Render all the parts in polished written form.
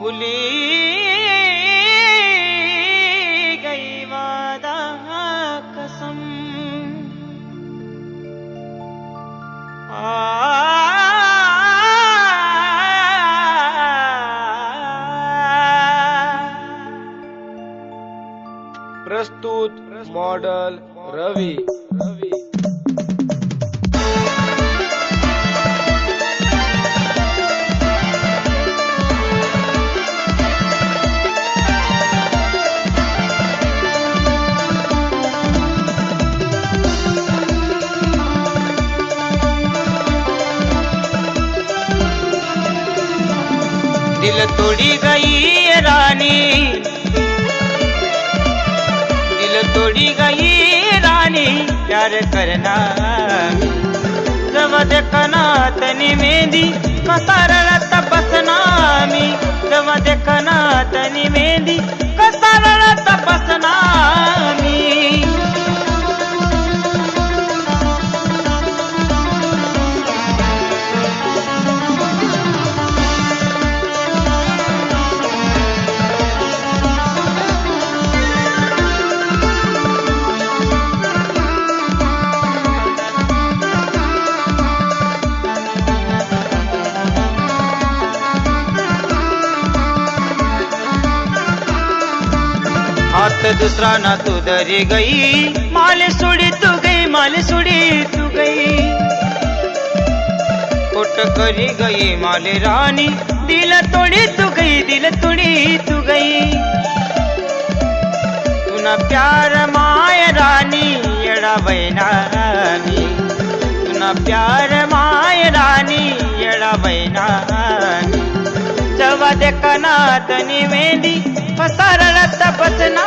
भुली गई वादा कसम। प्रस्तुत मॉडल रवी। दिल तोड़ी गई रानी, दिल तोड़ी गई रानी, प्यार करना जब देखना तनी मेहंदी कसारला तपसना मी, जब देखना तनी मेहंदी कसारला तपसना मी। हाथ दूसरा ना तू दरी गई, माल सुड़ी तू गई, माल सुड़ी तू गई, कोट करी गई माल रानी, दिल तोड़ी तू गई, दिल तोड़ी तू गई। तू ना प्यार माय रानी एड़ा बैनानी, तू ना प्यार माय रानी एड़ा बैनानी। जब देखना तनी मेहंदी कसारला तपसना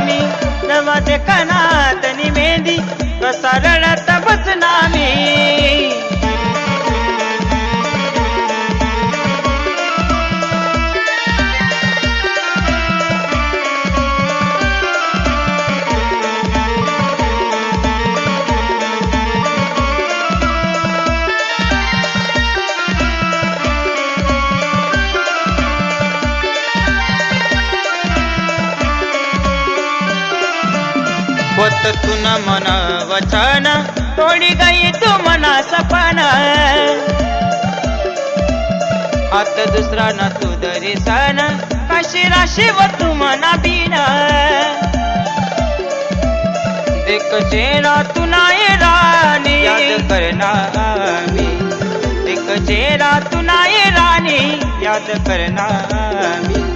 मी, जब देखना तनी मेहंदी कसारला तपसना मी। होत तू न मन वचन, तोड़ी गई तू मना सपना, हात दुसरा न तू दर्शन, काशी राशी व तू मना बिना। देख चेहरा तू नाही रानी, याद करना मी, देख चेहरा तू नाही रानी, याद करना मी।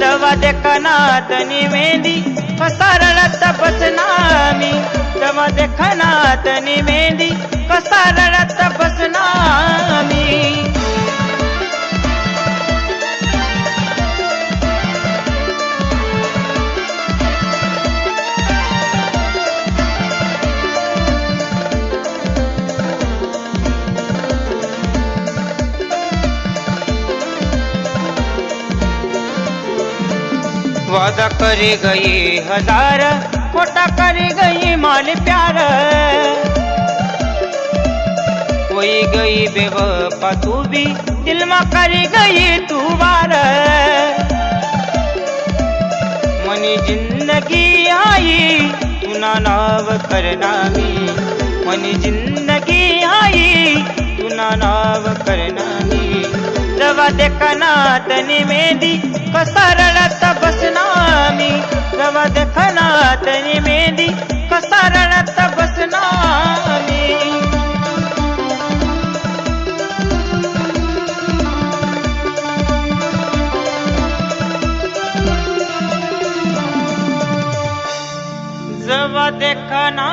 जब देखना तनी मेहंदी कसारला तपसना मी, जब देखना तनी मेहंदी कसारला तपसना मी। वादा करी गई हजार, खोटा करी गई माल प्यार, कोई गई बेवफा तू भी, दिल में करी गई तू वार। मनी जिंदगी आई तू ना नाव करना मी, मनी जिंदगी आई तू ना नाव करना मी। जब देखना तनी मेहंदी कसारला तपसना मी, जब देखना तनी मेहंदी कसारला तपसना मी। जब देखना